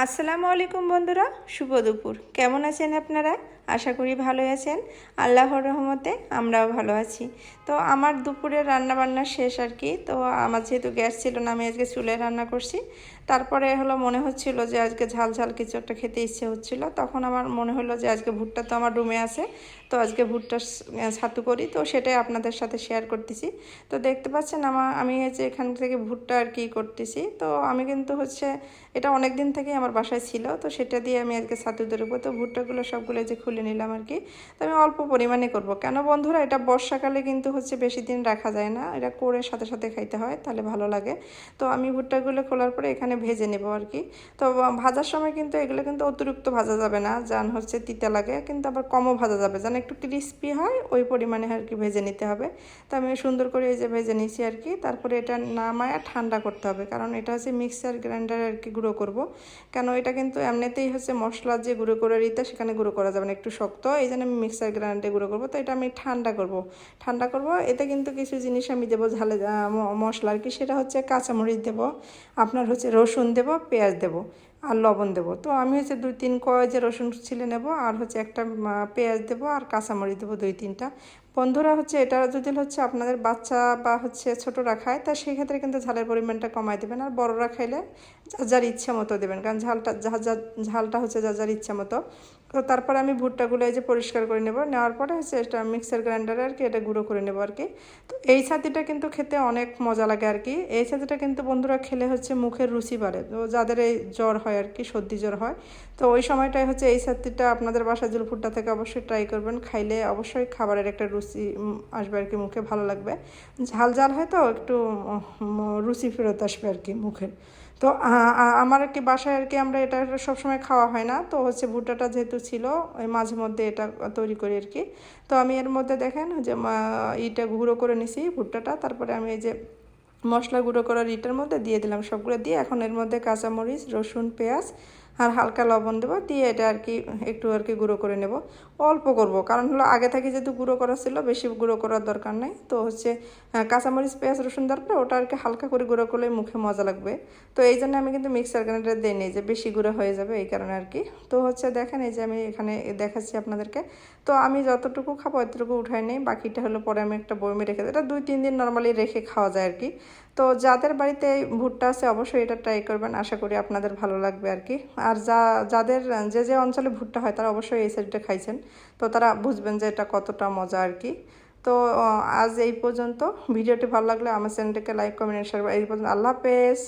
আসসালামু আলাইকুম বন্ধুরা, শুভ দুপুর। কেমন আছেন আপনারা? আশা করি ভালো আছেন। আল্লাহর রহমতে আমরাও ভালো আছি। তো আমার দুপুরের রান্নাবান্না শেষ আর কি। তো আমার যেহেতু গ্যাস ছিল না, আমি আজকে চুলায় রান্না করছি। তারপরে মনে হচ্ছিল যে আজকে ঝাল ঝাল কিছু একটা খেতে ইচ্ছে হচ্ছিল। তখন আমার মনে হলো যে আজকে ভুট্টা তো আমার রুমে আছে, তো আজকে ভুট্টা ছাতু করি, তো সেটাই আপনাদের সাথে শেয়ার করতেছি। তো দেখতে পাচ্ছেন আমি যে এখান থেকে ভুট্টা আর কি করতেছি। তো আমি কিন্তু এটা অনেক দিন থেকেই আমার বাসায় ছিল, তো সেটা দিয়ে আমি আজকে ছাতু দেবো। তো ভুট্টাগুলো সবগুলো যে খুলে নিলাম আর কি। তো আমি অল্প পরিমাণে করব, কেন বন্ধুরা, এটা বর্ষাকালে কিন্তু বেশি দিন রাখা যায় না, এটা করে সাথে সাথে খাইতে হয়, তাহলে ভালো লাগে। তো আমি ভুট্টাগুলো খোলার পরে এখানে ভেজে নেব আর কি। তো ভাজার সময় কিন্তু এগুলো কিন্তু অতিরিক্ত ভাজা যাবে না, যেন তিতা লাগে, কিন্তু আবার কমও ভাজা যাবে, যেন একটু ক্রিস্পি হয় ওই পরিমাণে আর কি ভেজে নিতে হবে। তো আমি সুন্দর করে এই যে ভেজে নিয়েছি আর কি। তারপরে এটা নামায়া ঠান্ডা করতে হবে, কারণ এটা মিক্সার গ্রাইন্ডারে আর কি গুঁড়ো করব। কেন এটা কিন্তু এমনিতেই মশলা যে গুঁড়ো করে দিতে, সেখানে গুঁড়ো করা যাবে না, একটু শক্ত, এই জন্য আমি মিক্সার গ্রাইন্ডারে গুঁড়ো করব। তো এটা আমি ঠান্ডা করব। এতে কিন্তু কিছু জিনিস আমি দেবো ঝালে, মশলা আর কি। সেটা কাঁচামরিচ দেবো, আপনার রসুন দেবো, পেঁয়াজ দেবো, আর লবণ দেবো। তো আমি 2-3 কোয়া যে রসুন ছিলে নেব, আর একটা পেঁয়াজ দেবো, আর কাঁচামরিচ দেবো 2-3টা। বন্ধুরা এটা যদি আপনাদের বাচ্চা বা ছোটরা খায়, তা সেক্ষেত্রে কিন্তু ঝালের পরিমাণটা কমাই দেবেন, আর বড়রা খাইলে যার যার ইচ্ছা মতো দেবেন, কারণ ঝালটা যার যার ইচ্ছা মতো। তো তারপরে আমি ভুট্টাগুলো এই যে পরিষ্কার করে নেওয়ার পরে এটা মিক্সার গ্রাইন্ডারে আর কি এটা গুঁড়ো করে নেবো আর কি। তো এই ছাতিটা কিন্তু খেতে অনেক মজা লাগে আর কি। এই ছাতিটা কিন্তু বন্ধুরা খেলে মুখের রুচি বাড়ে। তো যাদের এই জ্বর হয় আর কি, সর্দি জ্বর হয়, তো ওই সময়টায় এই ছাতিটা আপনাদের বাসায় জল ভুট্টা থেকে অবশ্যই ট্রাই করবেন। খাইলে অবশ্যই খাবারের একটা রুচি আসবে আর কি, মুখে ভালো লাগবে। ঝাল ঝাল হয় তো একটু রুচি ফেরত আসবে আর কি মুখের। তো আমার আর কি বাসায় আর কি আমরা এটা সবসময় খাওয়া হয় না, তো ভুট্টাটা যেহেতু ছিল, ওই মাঝে মধ্যে এটা তৈরি করি আর কি। তো আমি এর মধ্যে দেখেন ইটা গুঁড়ো করে নিছি ভুট্টাটা, তারপরে আমি এই যে মশলা গুঁড়ো করার ইটার মধ্যে দিয়ে দিলাম, সবগুলো দিয়ে এখন এর মধ্যে কাঁচামরিচ, রসুন, পেঁয়াজ আর হালকা লবণ দেবো, দিয়ে এটা আর কি একটু আর কি গুঁড়ো করে নেব। অল্প করব, কারণ আগে থেকে যেহেতু গুঁড়ো করা ছিল, বেশি গুঁড়ো করার দরকার নেই। তো কাঁচামরিচ, পেঁয়াজ, রসুন দেওয়ার পরে ওটা আর কি হালকা করে গুঁড়ো করলে মুখে মজা লাগবে। তো এই জন্য আমি কিন্তু মিক্সার গ্রাইন্ডারে দিই নি, যে বেশি গুঁড়ো হয়ে যাবে এই কারণে আর কি। তো দেখেন এই যে আমি এখানে দেখাচ্ছি আপনাদেরকে। তো আমি যতটুকু খাবো এতটুকু উঠাই নেই, বাকিটা পরে আমি একটা বয়মে রেখে দিই। এটা 2-3 দিন নর্মালি রেখে খাওয়া যায় আর কি। তো যাদের বাড়িতে ভুট্টা আছে অবশ্যই এটা ট্রাই করবেন, আশা করি আপনাদের ভালো লাগবে আর কি। আর যাদের যে অঞ্চলে ভুট্টা হয়, তারা অবশ্যই এই সাইডটা খাইছেন, তো তারা বুঝবেন যে এটা কতটা মজা আর কি। তো আজ এই পর্যন্ত। ভিডিওটি ভালো লাগলে আমার চ্যানেলটাকে লাইক, কমেন্ট, শেয়ার। এই পর্যন্ত, আল্লাহ হাফেজ।